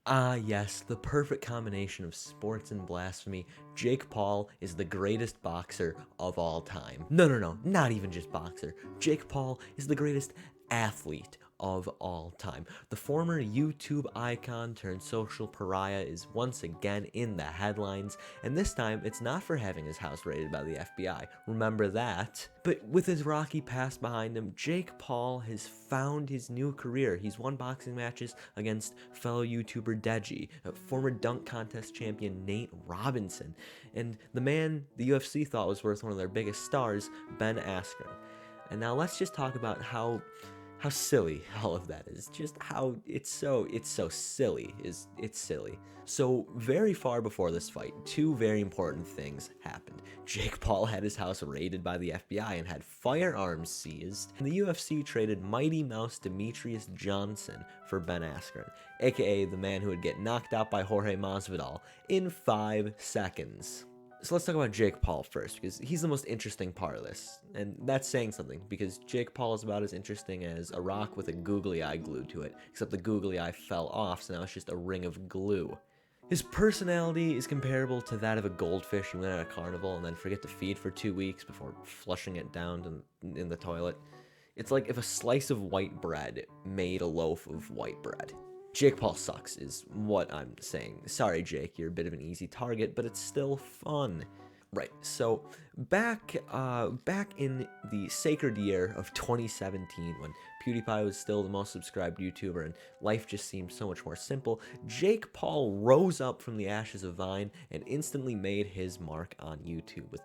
Ah, yes, the perfect combination of sports and blasphemy. Jake Paul is the greatest boxer of all time. No, no, no, not even just boxer. Jake Paul is the greatest athlete of all time. The former YouTube icon turned social pariah is once again in the headlines, and this time it's not for having his house raided by the FBI. Remember that? But with his rocky past behind him, Jake Paul has found his new career. He's won boxing matches against fellow YouTuber Deji, former dunk contest champion Nate Robinson, and the man the UFC thought was worth one of their biggest stars, Ben Askren. And now let's just talk about how silly all of that is. Just how it's so silly. It's silly. So very far before this fight, two very important things happened. Jake Paul had his house raided by the FBI and had firearms seized, and the UFC traded Mighty Mouse Demetrius Johnson for Ben Askren, aka the man who would get knocked out by Jorge Masvidal in 5 seconds. So let's talk about Jake Paul first, because he's the most interesting part of this. And that's saying something, because Jake Paul is about as interesting as a rock with a googly eye glued to it, except the googly eye fell off, so now it's just a ring of glue. His personality is comparable to that of a goldfish you win at a carnival and then forget to feed for 2 weeks before flushing it down in the toilet. It's like if a slice of white bread made a loaf of white bread. Jake Paul sucks is what I'm saying. Sorry, Jake, you're a bit of an easy target, but it's still fun. Right, so back in the sacred year of 2017, when PewDiePie was still the most subscribed YouTuber and life just seemed so much more simple, Jake Paul rose up from the ashes of Vine and instantly made his mark on YouTube with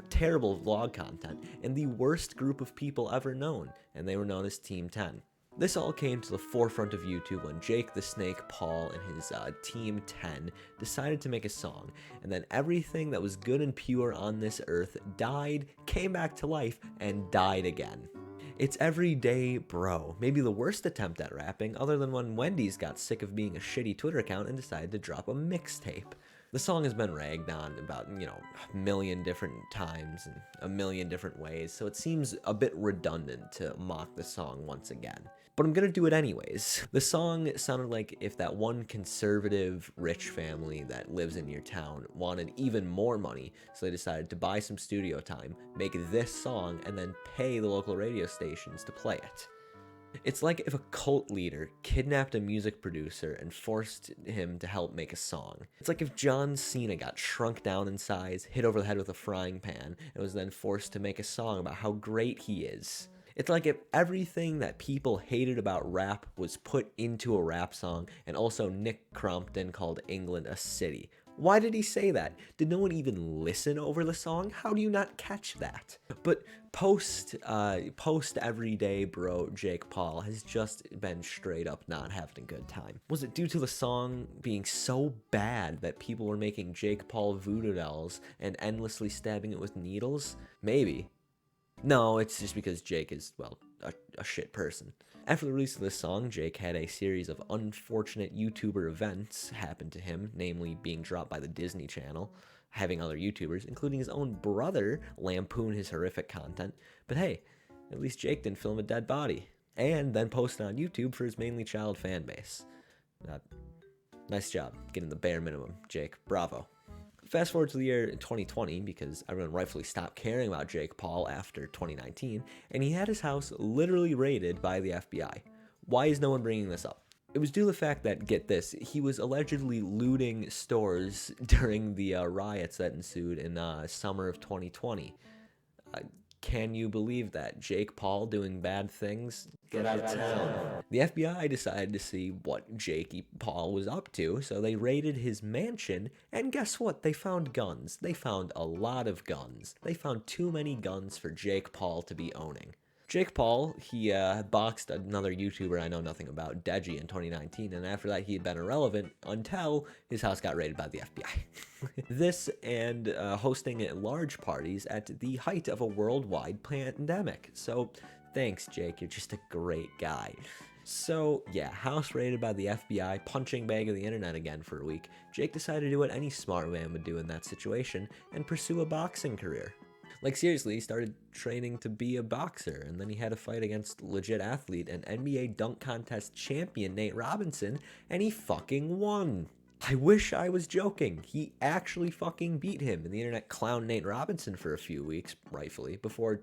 terrible vlog content and the worst group of people ever known, and they were known as Team 10. This all came to the forefront of YouTube when Jake the Snake Paul and his Team 10 decided to make a song, and then everything that was good and pure on this earth died, came back to life, and died again. It's Everyday Bro, maybe the worst attempt at rapping, other than when Wendy's got sick of being a shitty Twitter account and decided to drop a mixtape. The song has been ragged on about, a million different times and a million different ways, so it seems a bit redundant to mock the song once again. But I'm gonna do it anyways. The song sounded like if that one conservative rich family that lives in your town wanted even more money, so they decided to buy some studio time, make this song, and then pay the local radio stations to play it. It's like if a cult leader kidnapped a music producer and forced him to help make a song. It's like if John Cena got shrunk down in size, hit over the head with a frying pan, and was then forced to make a song about how great he is. It's like if everything that people hated about rap was put into a rap song, and also Nick Crompton called England a city. Why did he say that? Did no one even listen over the song? How do you not catch that? But post Everyday Bro Jake Paul has just been straight up not having a good time. Was it due to the song being so bad that people were making Jake Paul voodoo dolls and endlessly stabbing it with needles? Maybe. No, it's just because Jake is, well, a shit person. After the release of this song, Jake had a series of unfortunate YouTuber events happen to him, namely being dropped by the Disney Channel, having other YouTubers, including his own brother, lampoon his horrific content. But hey, at least Jake didn't film a dead body, and then post it on YouTube for his mainly child fan base. Nice job, getting the bare minimum, Jake. Bravo. Fast forward to the year 2020, because everyone rightfully stopped caring about Jake Paul after 2019, and he had his house literally raided by the FBI. Why is no one bringing this up? It was due to the fact that, get this, he was allegedly looting stores during the riots that ensued in summer of 2020. Can you believe that? Jake Paul doing bad things? Get out of town. The FBI decided to see what Jake Paul was up to, so they raided his mansion, and guess what? They found guns. They found a lot of guns. They found too many guns for Jake Paul to be owning. Jake Paul, he boxed another YouTuber I know nothing about, Deji, in 2019, and after that he had been irrelevant until his house got raided by the FBI. This and hosting large parties at the height of a worldwide pandemic. So thanks, Jake, you're just a great guy. So yeah, house raided by the FBI, punching bag of the internet again for a week. Jake decided to do what any smart man would do in that situation and pursue a boxing career. Like, seriously, he started training to be a boxer, and then he had a fight against legit athlete and NBA dunk contest champion Nate Robinson, and he fucking won. I wish I was joking. He actually fucking beat him, and the internet clowned Nate Robinson for a few weeks, rightfully, before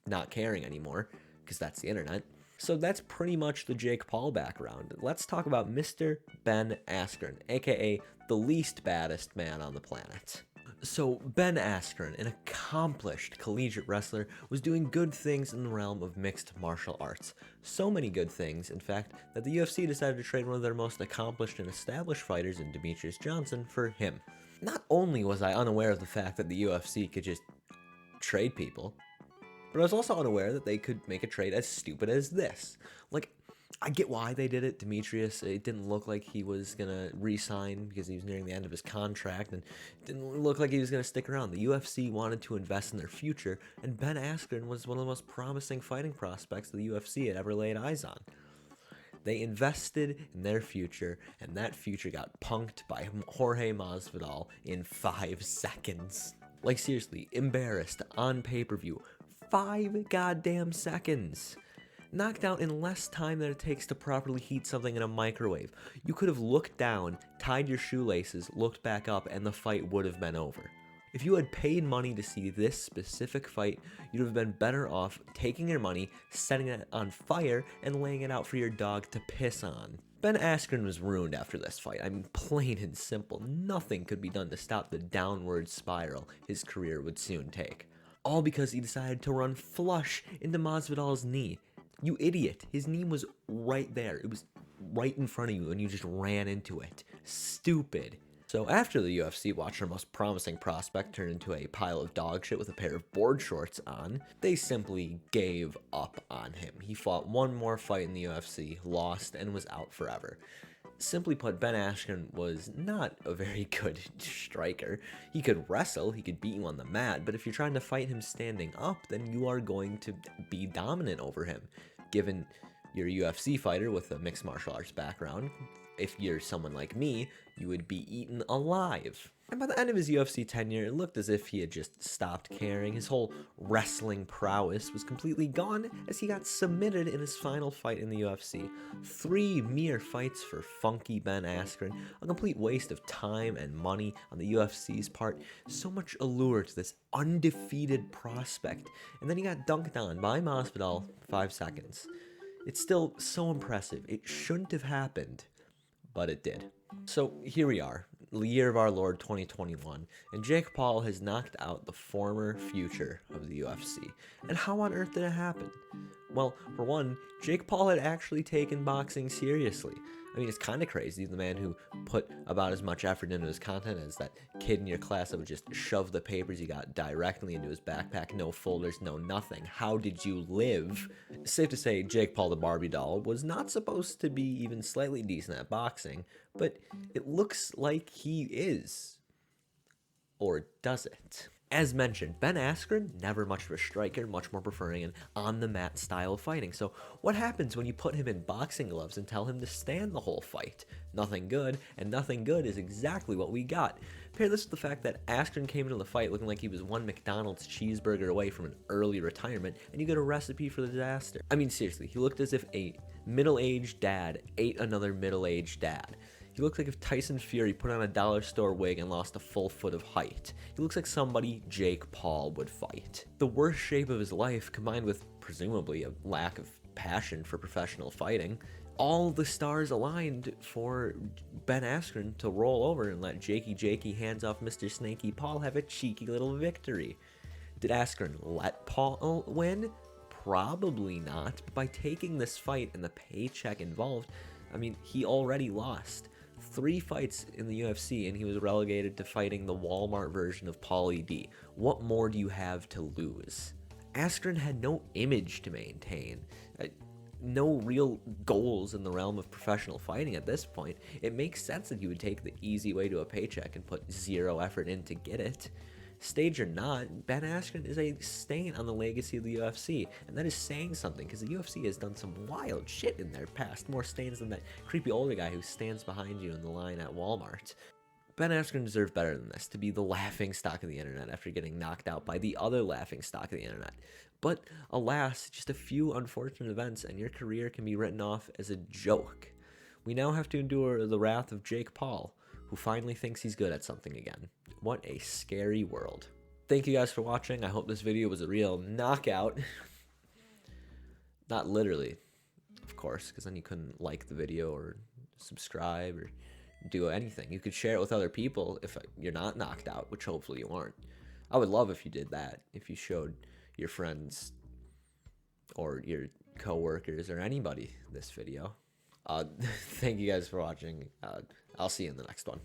not caring anymore, because that's the internet. So that's pretty much the Jake Paul background. Let's talk about Mr. Ben Askren, aka the least baddest man on the planet. So, Ben Askren, an accomplished collegiate wrestler, was doing good things in the realm of mixed martial arts. So many good things, in fact, that the UFC decided to trade one of their most accomplished and established fighters in Demetrius Johnson for him. Not only was I unaware of the fact that the UFC could just trade people, but I was also unaware that they could make a trade as stupid as this. Like, I get why they did it. Demetrius, it didn't look like he was going to re-sign because he was nearing the end of his contract, and it didn't look like he was going to stick around. The UFC wanted to invest in their future, and Ben Askren was one of the most promising fighting prospects the UFC had ever laid eyes on. They invested in their future, and that future got punked by Jorge Masvidal in 5 seconds. Like, seriously, embarrassed on pay-per-view. 5 goddamn seconds. Knocked out in less time than it takes to properly heat something in a microwave. You could have looked down, tied your shoelaces, looked back up, and the fight would have been over. If you had paid money to see this specific fight, you'd have been better off taking your money, setting it on fire, and laying it out for your dog to piss on. Ben Askren was ruined after this fight. I mean, plain and simple. Nothing could be done to stop the downward spiral his career would soon take. All because he decided to run flush into Masvidal's knee. You idiot. His knee was right there. It was right in front of you, and you just ran into it. Stupid. So after the UFC watched their most promising prospect turn into a pile of dog shit with a pair of board shorts on, they simply gave up on him. He fought one more fight in the UFC, lost, and was out forever. Simply put, Ben Askren was not a very good striker. He could wrestle, he could beat you on the mat, but if you're trying to fight him standing up, then you are going to be dominant over him. Given you're a UFC fighter with a mixed martial arts background, if you're someone like me, you would be eaten alive. And by the end of his UFC tenure, it looked as if he had just stopped caring. His whole wrestling prowess was completely gone as he got submitted in his final fight in the UFC. 3 mere fights for funky Ben Askren, a complete waste of time and money on the UFC's part. So much allure to this undefeated prospect, and then he got dunked on by Masvidal 5 seconds. It's still so impressive. It shouldn't have happened, but it did. So here we are, the year of our Lord 2021, and Jake Paul has knocked out the former future of the UFC. And how on earth did it happen? Well, for one, Jake Paul had actually taken boxing seriously. I mean, it's kind of crazy, the man who put about as much effort into his content as that kid in your class that would just shove the papers he got directly into his backpack, no folders, no nothing. How did you live? Safe to say, Jake Paul the Barbie doll was not supposed to be even slightly decent at boxing, but it looks like he is. Or does it? As mentioned, Ben Askren, never much of a striker, much more preferring an on-the-mat style of fighting. So what happens when you put him in boxing gloves and tell him to stand the whole fight? Nothing good, and nothing good is exactly what we got. Pair this with the fact that Askren came into the fight looking like he was one McDonald's cheeseburger away from an early retirement, and you get a recipe for the disaster. I mean, seriously, he looked as if a middle-aged dad ate another middle-aged dad. He looks like if Tyson Fury put on a dollar store wig and lost a full foot of height. He looks like somebody Jake Paul would fight. The worst shape of his life, combined with presumably a lack of passion for professional fighting, all the stars aligned for Ben Askren to roll over and let Jakey hands off Mr. Snaky Paul have a cheeky little victory. Did Askren let Paul win? Probably not, but by taking this fight and the paycheck involved, I mean, he already lost 3 fights in the UFC, and he was relegated to fighting the Walmart version of Paulie D. What more do you have to lose? Askren had no image to maintain, no real goals in the realm of professional fighting at this point. It makes sense that he would take the easy way to a paycheck and put 0 effort in to get it. Stage or not, Ben Askren is a stain on the legacy of the UFC, and that is saying something, because the UFC has done some wild shit in their past, more stains than that creepy older guy who stands behind you in the line at Walmart. Ben Askren deserved better than this, to be the laughing stock of the internet after getting knocked out by the other laughing stock of the internet. But alas, just a few unfortunate events and your career can be written off as a joke. We now have to endure the wrath of Jake Paul, who finally thinks he's good at something again. What a scary world. Thank you guys for watching. I hope this video was a real knockout. Not literally, of course, because then you couldn't like the video or subscribe or do anything. You could share it with other people if you're not knocked out, which hopefully you aren't. I would love if you did that, if you showed your friends or your coworkers or anybody this video. Thank you guys for watching. I'll see you in the next one.